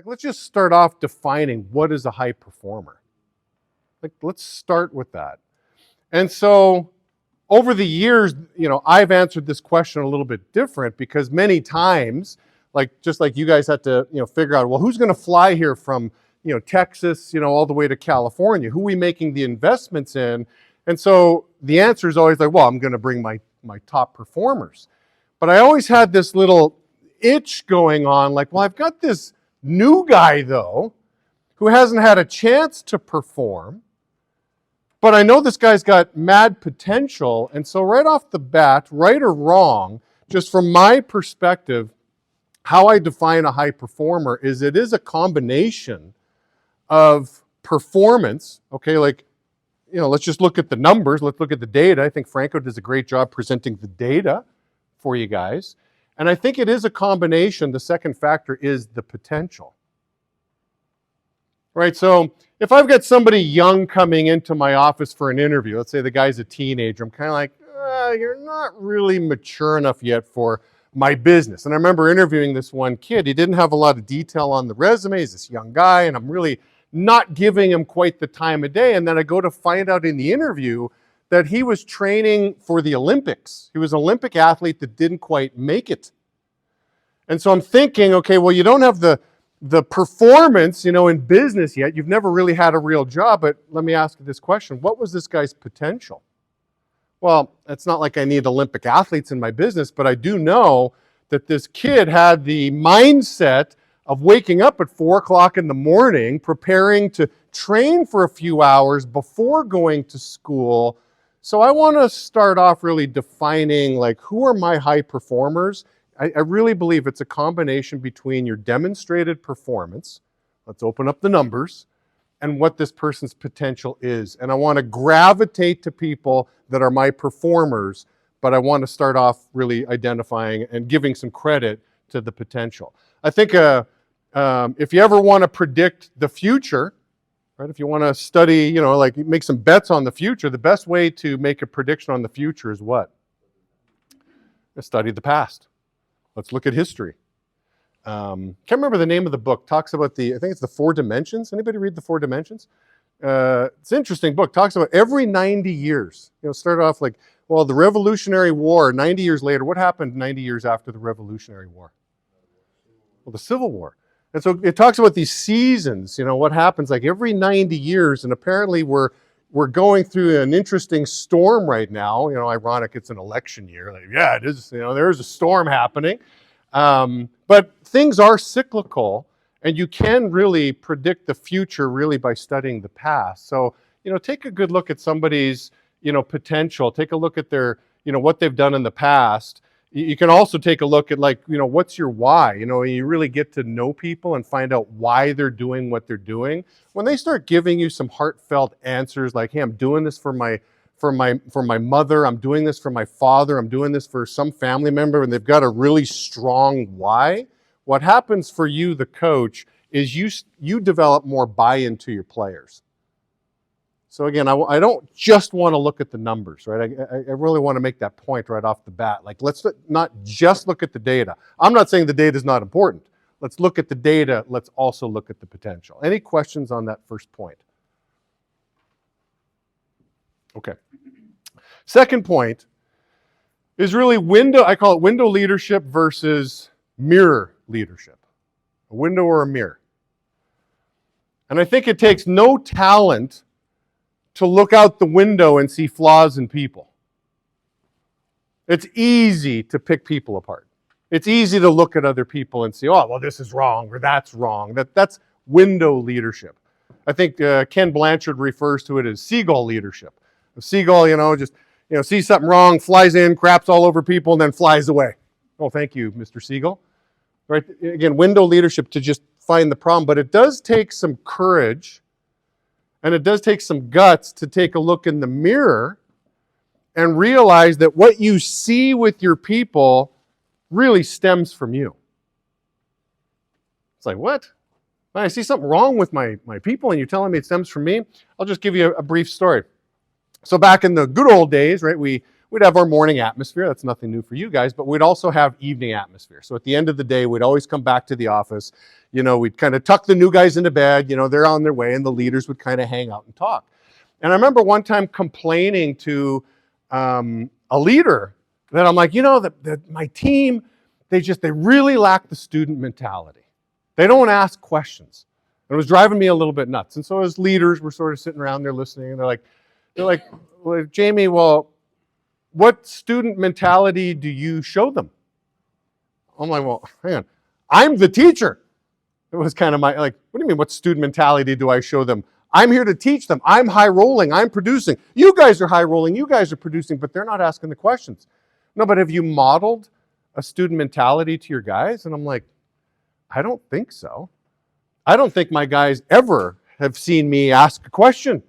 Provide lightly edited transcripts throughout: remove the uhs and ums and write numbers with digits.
Like, let's just start off defining what is a high performer. Like, let's start with that. And so over the years, I've answered this question a little bit different because many times, just like you guys had to, figure out, well, who's going to fly here from, Texas, all the way to California? Who are we making the investments in? And so the answer is always like, well, I'm going to bring my top performers. But I always had this little itch going on, like, well, I've got this new guy, though, who hasn't had a chance to perform. But I know this guy's got mad potential. And so right off the bat, right or wrong, just from my perspective, how I define a high performer is it is a combination of performance, okay, let's just look at the numbers, let's look at the data. I think Franco does a great job presenting the data for you guys. And I think it is a combination. The second factor is the potential. Right, so if I've got somebody young coming into my office for an interview, let's say the guy's a teenager, I'm kind of like, you're not really mature enough yet for my business. And I remember interviewing this one kid. He didn't have a lot of detail on the resume. He's this young guy, and I'm really not giving him quite the time of day. And then I go to find out in the interview that he was training for the Olympics. He was an Olympic athlete that didn't quite make it. And so I'm thinking, okay, well, you don't have the performance, in business yet. You've never really had a real job, but let me ask you this question. What was this guy's potential? Well, it's not like I need Olympic athletes in my business, but I do know that this kid had the mindset of waking up at 4 o'clock in the morning, preparing to train for a few hours before going to school. So I want to start off really defining, who are my high performers? I really believe it's a combination between your demonstrated performance, let's open up the numbers, and what this person's potential is. And I want to gravitate to people that are my performers, but I want to start off really identifying and giving some credit to the potential. I think if you ever want to predict the future, right, if you want to study, make some bets on the future, the best way to make a prediction on the future is what? Study the past. Let's look at history. Can't remember the name of the book. Talks about I think it's the 4 dimensions. Anybody read the 4 dimensions? It's an interesting book. Talks about every 90 years. Started off the Revolutionary War, 90 years later. What happened 90 years after the Revolutionary War? Well, the Civil War. And so it talks about these seasons, what happens every 90 years. And apparently we're going through an interesting storm right now. Ironic, it's an election year. Yeah, it is. There's a storm happening. But things are cyclical, and you can really predict the future really by studying the past. So, take a good look at somebody's, potential. Take a look at their, what they've done in the past. You can also take a look at what's your why? You really get to know people and find out why they're doing what they're doing. When they start giving you some heartfelt answers like, hey, I'm doing this for my mother, I'm doing this for my father, I'm doing this for some family member, and they've got a really strong why, what happens for you, the coach, is you develop more buy-in to your players. So again, I don't just want to look at the numbers, right? I really want to make that point right off the bat. Let's not just look at the data. I'm not saying the data is not important. Let's look at the data. Let's also look at the potential. Any questions on that first point? Okay. Second point is really I call it window leadership versus mirror leadership. A window or a mirror. And I think it takes no talent to look out the window and see flaws in people. It's easy to pick people apart. It's easy to look at other people and see, oh, well, this is wrong or that's wrong. That's window leadership. I think Ken Blanchard refers to it as seagull leadership. A seagull, just sees something wrong, flies in, craps all over people, and then flies away. Oh, thank you, Mr. Seagull. Right? Again, window leadership to just find the problem, but it does take some courage. And it does take some guts to take a look in the mirror and realize that what you see with your people really stems from you. It's like, what? I see something wrong with my people and you're telling me it stems from me? I'll just give you a brief story. So back in the good old days, right, we we'd have our morning atmosphere. That's nothing new for you guys, but we'd also have evening atmosphere. So at the end of the day, we'd always come back to the office. We'd kind of tuck the new guys into bed. They're on their way, and the leaders would kind of hang out and talk. And I remember one time complaining to a leader that I'm like, that my team, they really lack the student mentality. They don't ask questions. And it was driving me a little bit nuts. And so as leaders, we're sort of sitting around there listening, and they're like, well, Jamie, well, what student mentality do you show them? I'm like, well, hang on. I'm the teacher. It was kind of what do you mean, what student mentality do I show them? I'm here to teach them. I'm high rolling. I'm producing. You guys are high rolling. You guys are producing, but they're not asking the questions. No, but have you modeled a student mentality to your guys? And I'm like, I don't think so. I don't think my guys ever have seen me ask a question,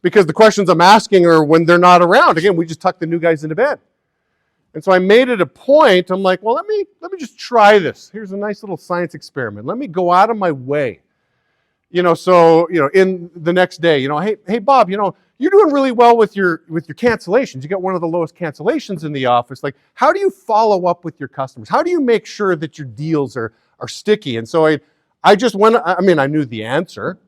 because the questions I'm asking are when they're not around. Again, we just tuck the new guys into bed. And so I made it a point. I'm like, well, let me just try this. Here's a nice little science experiment. Let me go out of my way. In the next day, hey Bob, you're doing really well with your cancellations. You got one of the lowest cancellations in the office. Like, how do you follow up with your customers? How do you make sure that your deals are sticky? And so I just went, I knew the answer.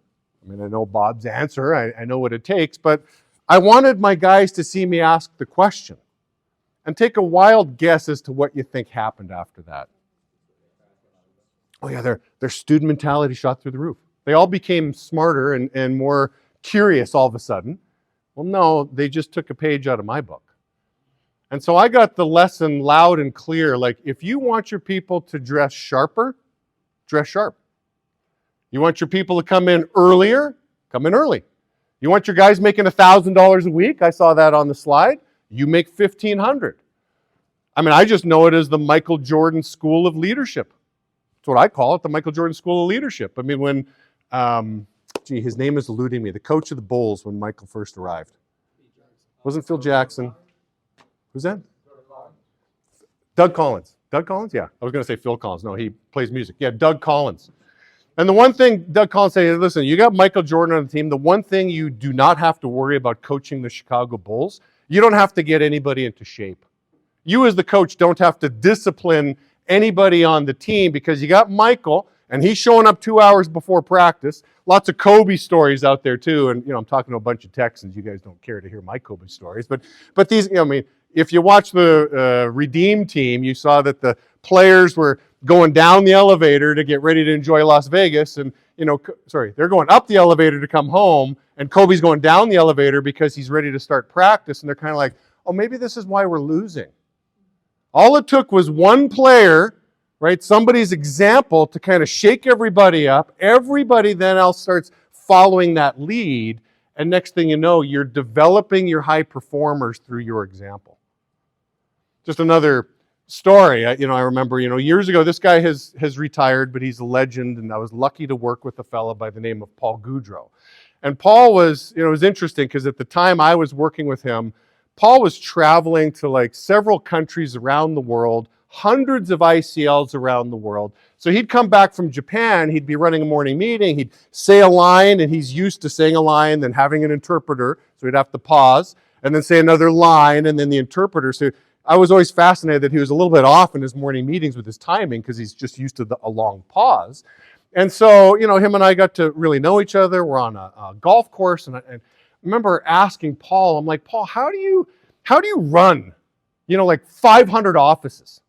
I know Bob's answer. I know what it takes, but I wanted my guys to see me ask the question and take a wild guess as to what you think happened after that. Oh yeah, their student mentality shot through the roof. They all became smarter and more curious all of a sudden. Well, no, they just took a page out of my book. And so I got the lesson loud and clear. Like, if you want your people to dress sharper, dress sharp. You want your people to come in earlier, come in early. You want your guys making $1,000 a week? I saw that on the slide. You make $1,500. I just know it as the Michael Jordan School of Leadership. That's what I call it, the Michael Jordan School of Leadership. When his name is eluding me, the coach of the Bulls when Michael first arrived. Wasn't Phil Jackson. Who's that? Doug Collins. Doug Collins? Yeah. I was going to say Phil Collins. No, he plays music. Yeah, Doug Collins. And the one thing Doug Collins said, listen, you got Michael Jordan on the team. The one thing you do not have to worry about coaching the Chicago Bulls, you don't have to get anybody into shape. You as the coach don't have to discipline anybody on the team, because you got Michael, and he's showing up 2 hours before practice. Lots of Kobe stories out there too. And I'm talking to a bunch of Texans. You guys don't care to hear my Kobe stories, but these, if you watch the Redeem team, you saw that the players were going down the elevator to get ready to enjoy Las Vegas, and they're going up the elevator to come home, and Kobe's going down the elevator because he's ready to start practice, and they're kind of like, oh, maybe this is why we're losing. All it took was one player, right, somebody's example, to kind of shake everybody up. Everybody then else starts following that lead, and next thing you know, you're developing your high performers through your example. Just another story. I remember, years ago, this guy has retired, but he's a legend, and I was lucky to work with a fellow by the name of Paul Goudreau. And Paul was, it was interesting because at the time I was working with him, Paul was traveling to several countries around the world, hundreds of ICLs around the world. So he'd come back from Japan, he'd be running a morning meeting, he'd say a line, and he's used to saying a line, then having an interpreter, so he'd have to pause, and then say another line, and then the interpreter. So I was always fascinated that he was a little bit off in his morning meetings with his timing, because he's just used to a long pause. And so, him and I got to really know each other. We're on a golf course, and I remember asking Paul, I'm like, Paul, how do you run, 500 offices?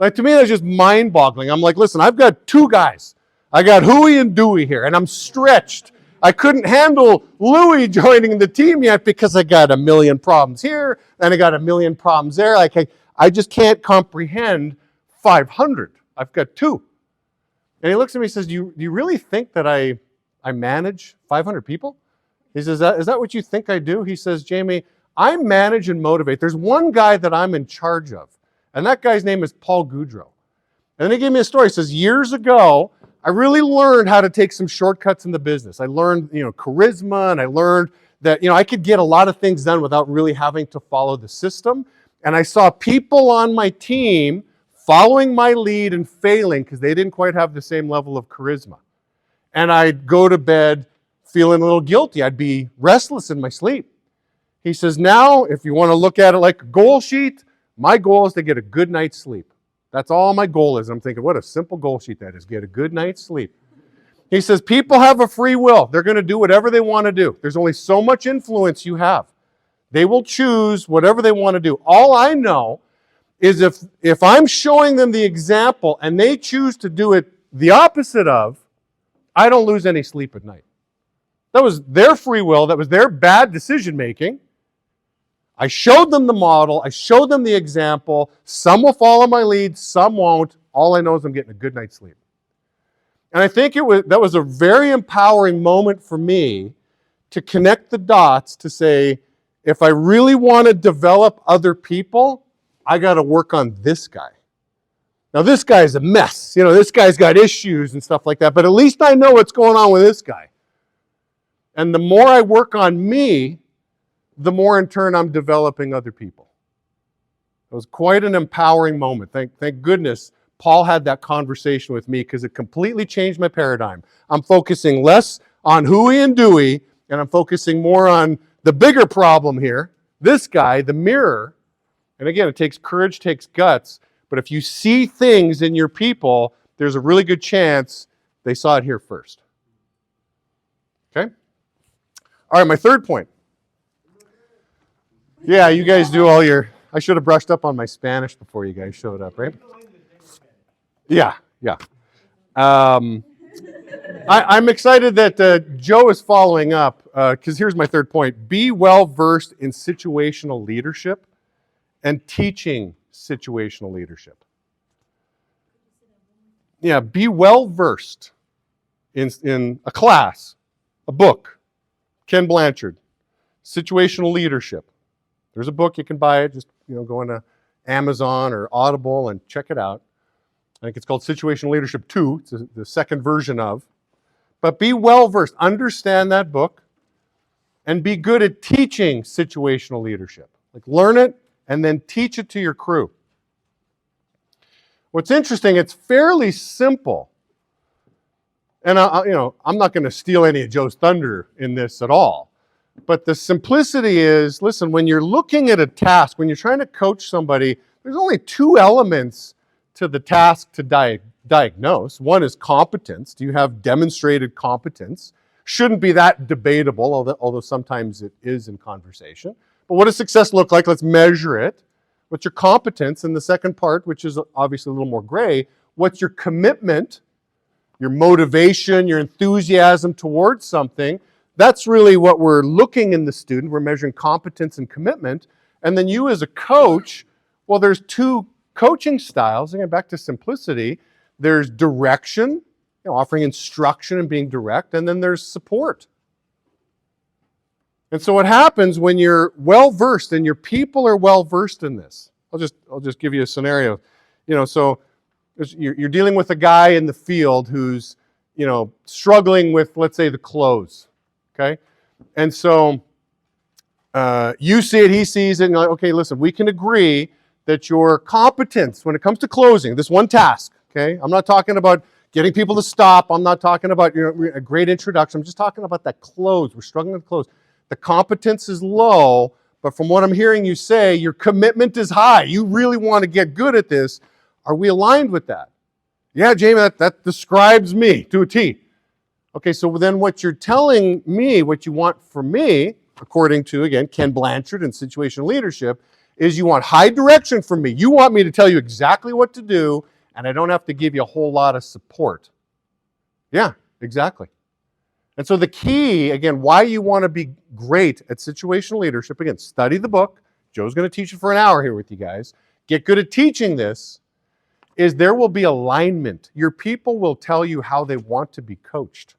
To me, that's just mind-boggling. I'm like, listen, I've got two guys. I got Huey and Dewey here, and I'm stretched. I couldn't handle Louie joining the team yet because I got a million problems here, and I got a million problems there. I just can't comprehend 500. I've got two. And he looks at me and says, do you really think that I manage 500 people? He says, is that what you think I do? He says, Jamie, I manage and motivate. There's one guy that I'm in charge of, and that guy's name is Paul Goudreau. And then he gave me a story. He says, years ago, I really learned how to take some shortcuts in the business. I learned, charisma, and I learned that, I could get a lot of things done without really having to follow the system. And I saw people on my team following my lead and failing because they didn't quite have the same level of charisma. And I'd go to bed feeling a little guilty. I'd be restless in my sleep. He says, now, if you want to look at it like a goal sheet, my goal is to get a good night's sleep. That's all my goal is. I'm thinking, what a simple goal sheet that is. Get a good night's sleep. He says, people have a free will. They're going to do whatever they want to do. There's only so much influence you have. They will choose whatever they want to do. All I know is if I'm showing them the example and they choose to do it the opposite of, I don't lose any sleep at night. That was their free will. That was their bad decision making. I showed them the model. I showed them the example. Some will follow my lead. Some won't. All I know is I'm getting a good night's sleep. And I think that was a very empowering moment for me to connect the dots to say, if I really want to develop other people, I got to work on this guy. Now, this guy's a mess. This guy's got issues and stuff like that, but at least I know what's going on with this guy. And the more I work on me, the more in turn I'm developing other people. It was quite an empowering moment. Thank goodness Paul had that conversation with me, because it completely changed my paradigm. I'm focusing less on hooey and dooey, and I'm focusing more on the bigger problem here, this guy, the mirror. And again, it takes courage, takes guts, but if you see things in your people, there's a really good chance they saw it here first. Okay? All right, my third point. Yeah, you guys do all your... I should have brushed up on my Spanish before you guys showed up, right? Yeah. I'm excited that Joe is following up, because here's my third point. Be well versed in situational leadership and teaching situational leadership. Yeah, be well versed in a class, a book. Ken Blanchard, Situational Leadership. There's a book, you can buy it. Just go into Amazon or Audible and check it out. I think it's called Situational Leadership 2. It's the second version of. But be well-versed. Understand that book and be good at teaching situational leadership. Like, learn it and then teach it to your crew. What's interesting, it's fairly simple. And I'm not going to steal any of Joe's thunder in this at all. But the simplicity is, listen, when you're looking at a task, when you're trying to coach somebody, there's only two elements to the task to diagnose. One is competence. Do you have demonstrated competence? Shouldn't be that debatable, although sometimes it is in conversation. But what does success look like? Let's measure it. What's your competence? And the second part, which is obviously a little more gray, what's your commitment, your motivation, your enthusiasm towards something? That's really what we're looking in the student. We're measuring competence and commitment. And then you as a coach, well, there's two coaching styles. Again, back to simplicity. There's direction, offering instruction and being direct, and then there's support. And so what happens when you're well-versed and your people are well-versed in this? I'll just give you a scenario. So you're dealing with a guy in the field who's, struggling with, let's say, the close. Okay? And so you see it, he sees it, and you're like, okay, listen, we can agree that your competence when it comes to closing, this one task, okay? I'm not talking about getting people to stop. I'm not talking about a great introduction. I'm just talking about that close. We're struggling with close. The competence is low, but from what I'm hearing you say, your commitment is high. You really want to get good at this. Are we aligned with that? Yeah, Jamie, that describes me to a T. Okay, so then what you're telling me, what you want from me, according to, again, Ken Blanchard and Situational Leadership, is you want high direction from me. You want me to tell you exactly what to do, and I don't have to give you a whole lot of support. Yeah, exactly. And so the key, again, why you want to be great at situational leadership, again, study the book. Joe's going to teach you for an hour here with you guys. Get good at teaching this, is there will be alignment. Your people will tell you how they want to be coached.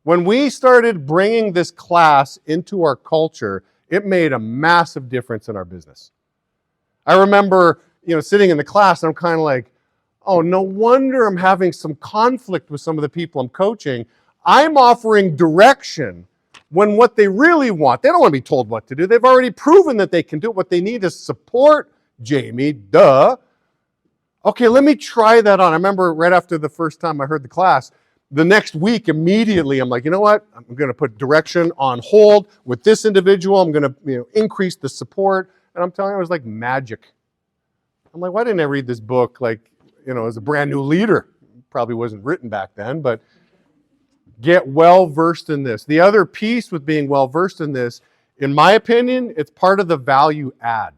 When we started bringing this class into our culture, it made a massive difference in our business. I remember, sitting in the class and I'm kind of like, oh, no wonder I'm having some conflict with some of the people I'm coaching. I'm offering direction when what they really want, they don't want to be told what to do. They've already proven that they can do it. What they need is support, Jamie, duh. Okay, let me try that on. I remember right after the first time I heard the class, the next week, immediately, I'm like, you know what? I'm going to put direction on hold with this individual. I'm going to increase the support. And I'm telling you, it was like magic. I'm like, why didn't I read this book like, as a brand new leader? Probably wasn't written back then, but get well versed in this. The other piece with being well versed in this, in my opinion, it's part of the value add.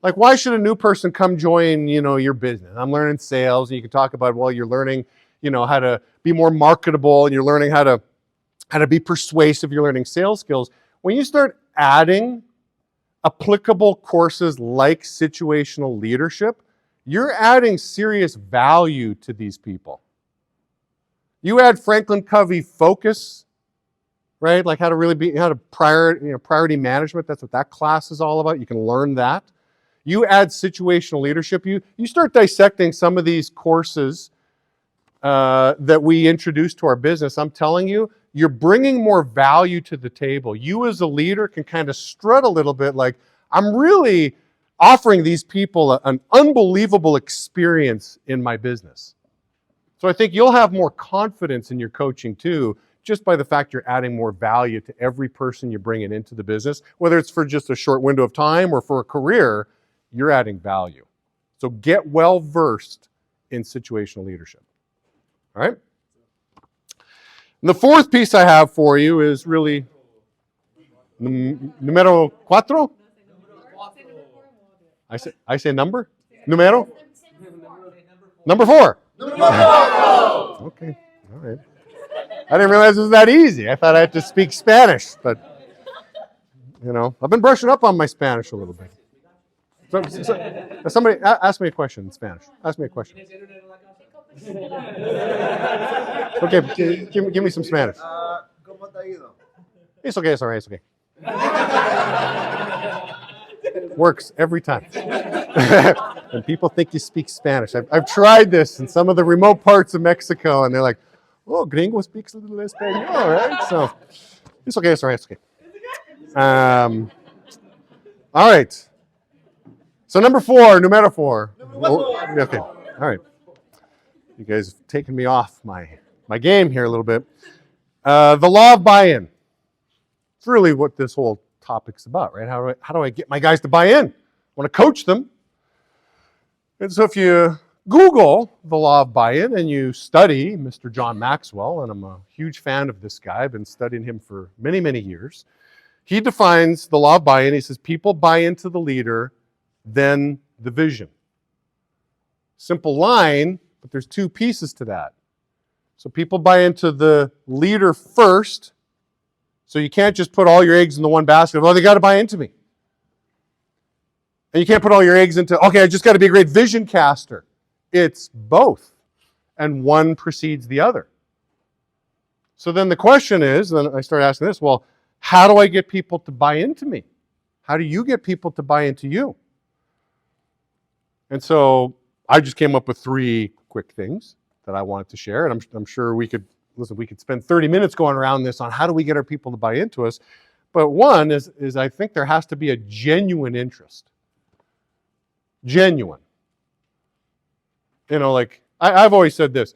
Like, why should a new person come join, your business? I'm learning sales, and you can talk about, well, you're learning, how to be more marketable, and you're learning how to be persuasive. You're learning sales skills. When you start adding applicable courses like situational leadership, you're adding serious value to these people. You add Franklin Covey focus, right? Like how to priority management. That's what that class is all about. You can learn that. You add situational leadership. You start dissecting some of these courses that we introduce to our business. I'm telling you, you're bringing more value to the table. You as a leader can kind of strut a little bit like, I'm really offering these people an unbelievable experience in my business. So I think you'll have more confidence in your coaching too, just by the fact you're adding more value to every person you bring into the business, whether it's for just a short window of time or for a career, you're adding value. So get well versed in situational leadership. All right? And the fourth piece I have for you is really numero cuatro. I say number? Numero? Number 4. Okay, all right. I didn't realize it was that easy. I thought I had to speak Spanish, but I've been brushing up on my Spanish a little bit. So somebody ask me a question in Spanish. Ask me a question. Okay, give me some Spanish. ¿Cómo te ha ido? It's okay, it's all right, it's okay. Works every time. And people think you speak Spanish. I've tried this in some of the remote parts of Mexico, and they're like, oh, gringo speaks a little Espanol, right? So it's okay, it's all right, it's okay. All right. So number 4, numero 4. Okay, all right. You guys have taken me off my game here a little bit. The law of buy-in. It's really what this whole topic's about, right? How do I get my guys to buy in? I want to coach them. And so if you Google the law of buy-in and you study Mr. John Maxwell, and I'm a huge fan of this guy, I've been studying him for many, many years. He defines the law of buy-in. He says people buy into the leader, then the vision. Simple line, but there's 2 pieces to that. So people buy into the leader first. So you can't just put all your eggs in the one basket. Well, they got to buy into me. And you can't put all your eggs into, okay, I just got to be a great vision caster. It's both. And one precedes the other. So then the question is, then I start asking this, well, how do I get people to buy into me? How do you get people to buy into you? And so I just came up with 3 quick things that I wanted to share. And I'm sure we could spend 30 minutes going around this on how do we get our people to buy into us. But one is I think there has to be a genuine interest. Genuine. Like I've always said this.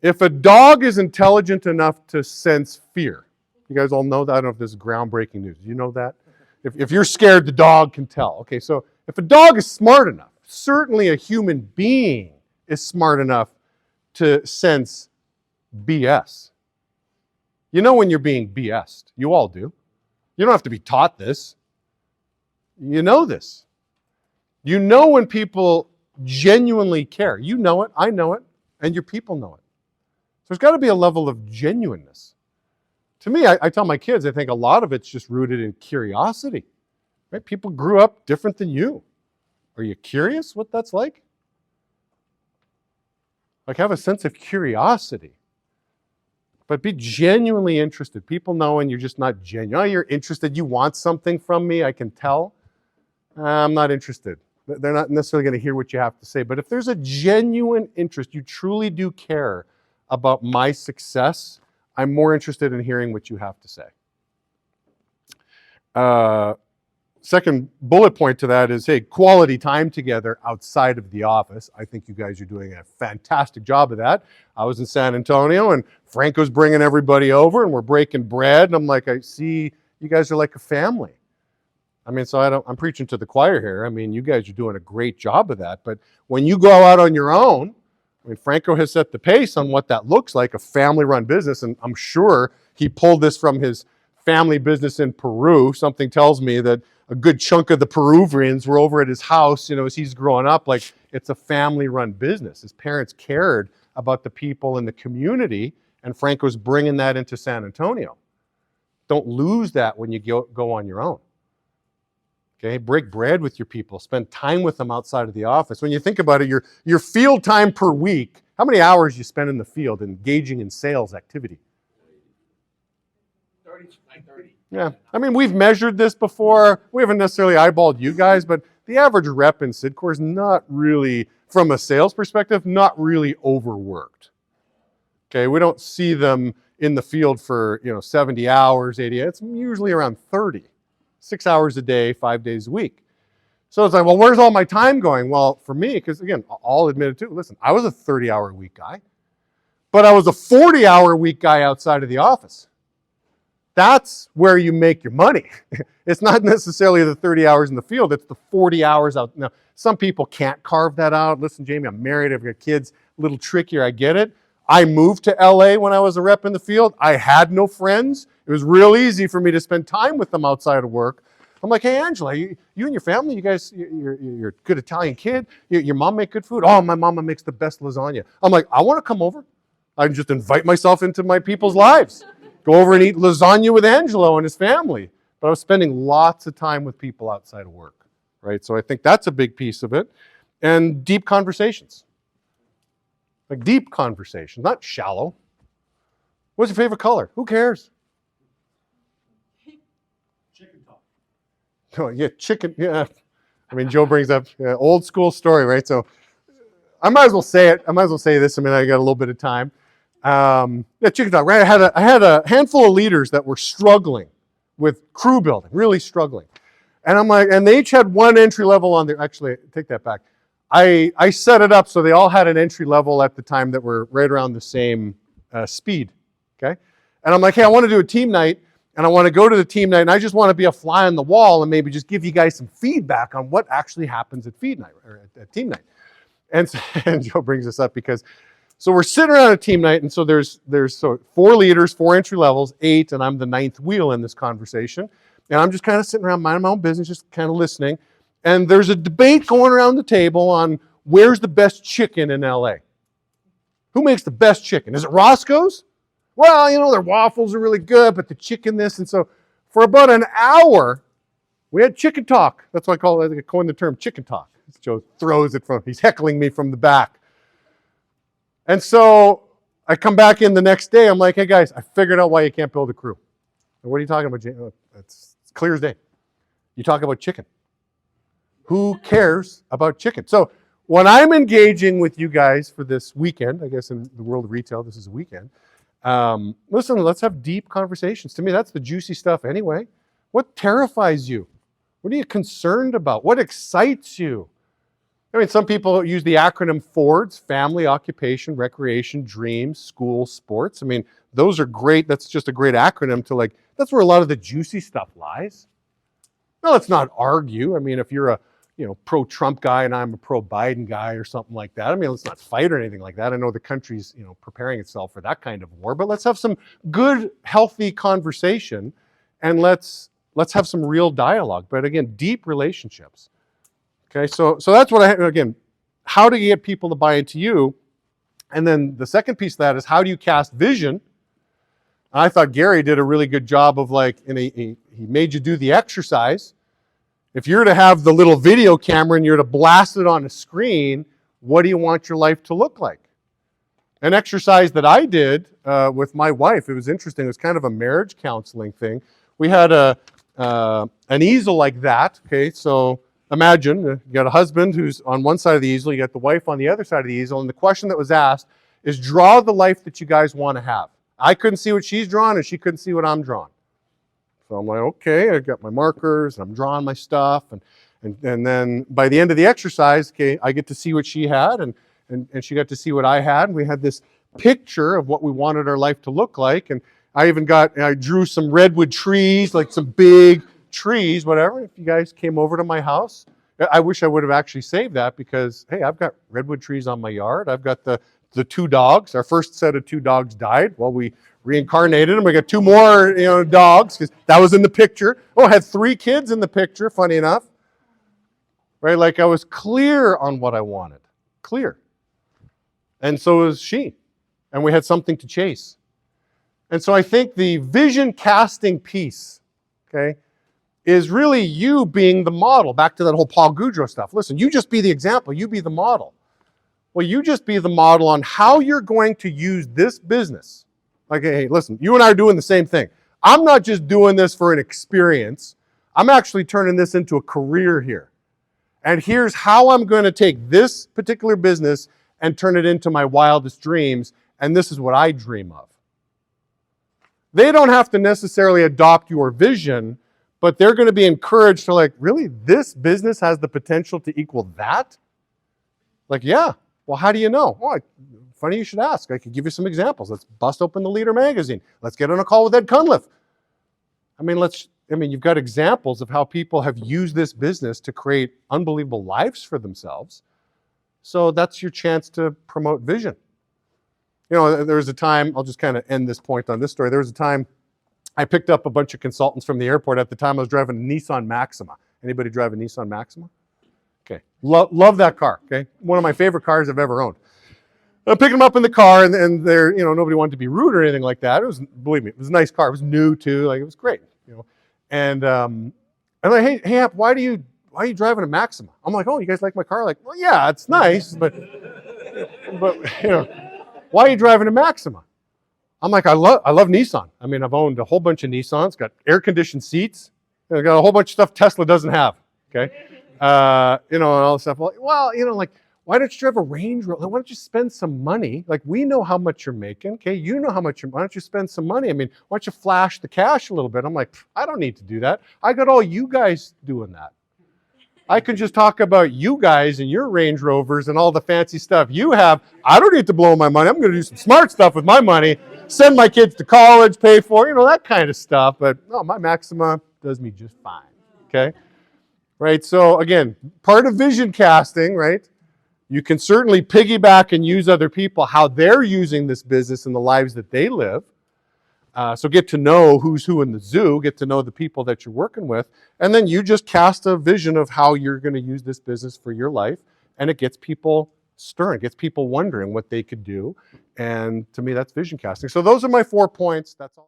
If a dog is intelligent enough to sense fear, you guys all know that? I don't know if this is groundbreaking news. You know that? If you're scared, the dog can tell. Okay, so if a dog is smart enough, certainly a human being is smart enough to sense BS. You know when you're being BS'd. You all do. You don't have to be taught this. You know this. You know when people genuinely care. You know it, I know it, and your people know it. So there's got to be a level of genuineness. To me, I tell my kids, I think a lot of it's just rooted in curiosity. Right? People grew up different than you. Are you curious what that's like? Like have a sense of curiosity. But be genuinely interested. People know when you're just not genuine. Oh, you're interested. You want something from me. I can tell. I'm not interested. They're not necessarily going to hear what you have to say. But if there's a genuine interest, you truly do care about my success, I'm more interested in hearing what you have to say. second bullet point to that is, hey, quality time together outside of the office. I think you guys are doing a fantastic job of that. I was in San Antonio and Franco's bringing everybody over and we're breaking bread. And I'm like, I see you guys are like a family. I mean, so I'm preaching to the choir here. I mean, you guys are doing a great job of that. But when you go out on your own, I mean, Franco has set the pace on what that looks like, a family-run business. And I'm sure he pulled this from his family business in Peru. Something tells me that a good chunk of the Peruvians were over at his house, as he's growing up. Like, it's a family-run business. His parents cared about the people in the community, and Franco's bringing that into San Antonio. Don't lose that when you go on your own. Okay, break bread with your people. Spend time with them outside of the office. When you think about it, your field time per week, how many hours you spend in the field engaging in sales activity? 30. Yeah, I mean, we've measured this before. We haven't necessarily eyeballed you guys, but the average rep in Sidcor is not really, from a sales perspective, not really overworked. Okay, we don't see them in the field for 70 hours, 80. It's usually around 30. 6 hours a day, 5 days a week. So it's like, well, where's all my time going? Well, for me, because again, I'll admit it too. Listen, I was a 30-hour-a-week guy, but I was a 40-hour-a-week guy outside of the office. That's where you make your money. It's not necessarily the 30 hours in the field. It's the 40 hours out. Now, some people can't carve that out. Listen, Jamie, I'm married. I've got kids. A little trickier. I get it. I moved to LA when I was a rep in the field. I had no friends. It was real easy for me to spend time with them outside of work. I'm like, hey, Angela, you and your family, you guys, you're a good Italian kid. Your mom make good food. Oh, my mama makes the best lasagna. I'm like, I want to come over. I just invite myself into my people's lives. Go over and eat lasagna with Angelo and his family. But I was spending lots of time with people outside of work, right? So I think that's a big piece of it. And deep conversations. Like deep conversations, not shallow. What's your favorite color? Who cares? Chicken talk. Oh, yeah, chicken. Yeah. I mean, Joe brings up old school story, right? So I might as well say it. I might as well say this. I mean, I got a little bit of time. Yeah, chicken talk, right? I had a handful of leaders that were struggling with crew building, really struggling. And I'm like, and they each had one entry level on their, actually, take that back. I set it up so they all had an entry level at the time that were right around the same speed, okay? And I'm like, hey, I want to do a team night, and I want to go to the team night, and I just want to be a fly on the wall and maybe just give you guys some feedback on what actually happens at feed night, or at team night. And Joe brings this up because, so we're sitting around a team night, and so there's 4 leaders, 4 entry levels, 8, and I'm the 9th wheel in this conversation. And I'm just kind of sitting around minding my own business, just kind of listening. And there's a debate going around the table on where's the best chicken in LA. Who makes the best chicken? Is it Roscoe's? Well, their waffles are really good, but the chicken this. And so for about an hour, we had chicken talk. That's why I coined the term chicken talk. Joe throws it he's heckling me from the back. And so I come back in the next day. I'm like, hey guys, I figured out why you can't build a crew. And what are you talking about, James? It's clear as day. You talk about chicken. Who cares about chicken? So when I'm engaging with you guys for this weekend, I guess in the world of retail, this is a weekend. Listen, let's have deep conversations. To me, that's the juicy stuff anyway. What terrifies you? What are you concerned about? What excites you? I mean, some people use the acronym FORDS: family, occupation, recreation, dreams, school, sports. I mean, those are great. That's just a great acronym to that's where a lot of the juicy stuff lies. Now, let's not argue. I mean, if you're a pro-Trump guy and I'm a pro-Biden guy or something like that. I mean, let's not fight or anything like that. I know the country's, preparing itself for that kind of war, but let's have some good, healthy conversation, and let's have some real dialogue. But again, deep relationships. Okay, so that's what again, how do you get people to buy into you? And then the second piece of that is, how do you cast vision? I thought Gary did a really good job of he made you do the exercise. If you're to have the little video camera and you're to blast it on a screen, what do you want your life to look like? An exercise that I did with my wife, it was interesting. It was kind of a marriage counseling thing. We had an easel like that. Okay, so imagine you got a husband who's on one side of the easel, you got the wife on the other side of the easel, and the question that was asked is, draw the life that you guys want to have. I couldn't see what she's drawn, and she couldn't see what I'm drawing. So I'm like, okay, I got my markers, and I'm drawing my stuff, and then by the end of the exercise, okay, I get to see what she had, and she got to see what I had, and we had this picture of what we wanted our life to look like, and I drew some redwood trees, like some big trees, whatever. If you guys came over to my house, I wish I would have actually saved that, because, hey, I've got redwood trees on my yard. I've got the two dogs. Our first set of two dogs died. Well, we reincarnated them. We got two more, dogs, because that was in the picture. Oh, I had 3 kids in the picture, funny enough. Right? Like, I was clear on what I wanted. Clear. And so was she. And we had something to chase. And so I think the vision casting piece, okay, is really you being the model. Back to that whole Paul Goudreau stuff. Listen, you just be the example. You be the model. Well, you just be the model on how you're going to use this business. Like, hey, listen, you and I are doing the same thing. I'm not just doing this for an experience. I'm actually turning this into a career here. And here's how I'm going to take this particular business and turn it into my wildest dreams. And this is what I dream of. They don't have to necessarily adopt your vision, but they're going to be encouraged to, like, really, this business has the potential to equal that? Like, yeah. Well, how do you know? Well, funny you should ask. I could give you some examples. Let's bust open the Leader magazine. Let's get on a call with Ed Cunliffe. You've got examples of how people have used this business to create unbelievable lives for themselves. So that's your chance to promote vision. There was a time, I'll just kind of end this point on this story. There was a time I picked up a bunch of consultants from the airport. At the time, I was driving a Nissan Maxima. Anybody drive a Nissan Maxima? Okay. Love that car, okay? One of my favorite cars I've ever owned. I picked them up in the car, and they're, nobody wanted to be rude or anything like that. It was, believe me, it was a nice car. It was new too. Like, it was great, And I'm like, hey, Hap, why are you driving a Maxima? I'm like, oh, you guys like my car? Like, well, yeah, it's nice, but why are you driving a Maxima? I'm like, I love Nissan. I've owned a whole bunch of Nissans, got air-conditioned seats. I've got a whole bunch of stuff Tesla doesn't have, okay? And all this stuff. Well, why don't you drive a Range Rover? Why don't you spend some money? Like, we know how much you're making, okay? You know how much why don't you spend some money? Why don't you flash the cash a little bit? I'm like, I don't need to do that. I got all you guys doing that. I can just talk about you guys and your Range Rovers and all the fancy stuff you have. I don't need to blow my money. I'm going to do some smart stuff with my money, send my kids to college, pay for, that kind of stuff. But no, my Maxima does me just fine, okay? Right, so again, part of vision casting, right? You can certainly piggyback and use other people, how they're using this business in the lives that they live. So get to know who's who in the zoo, get to know the people that you're working with, and then you just cast a vision of how you're going to use this business for your life, and it gets people stirring, gets people wondering what they could do, and to me, that's vision casting. So those are my 4 points. That's all.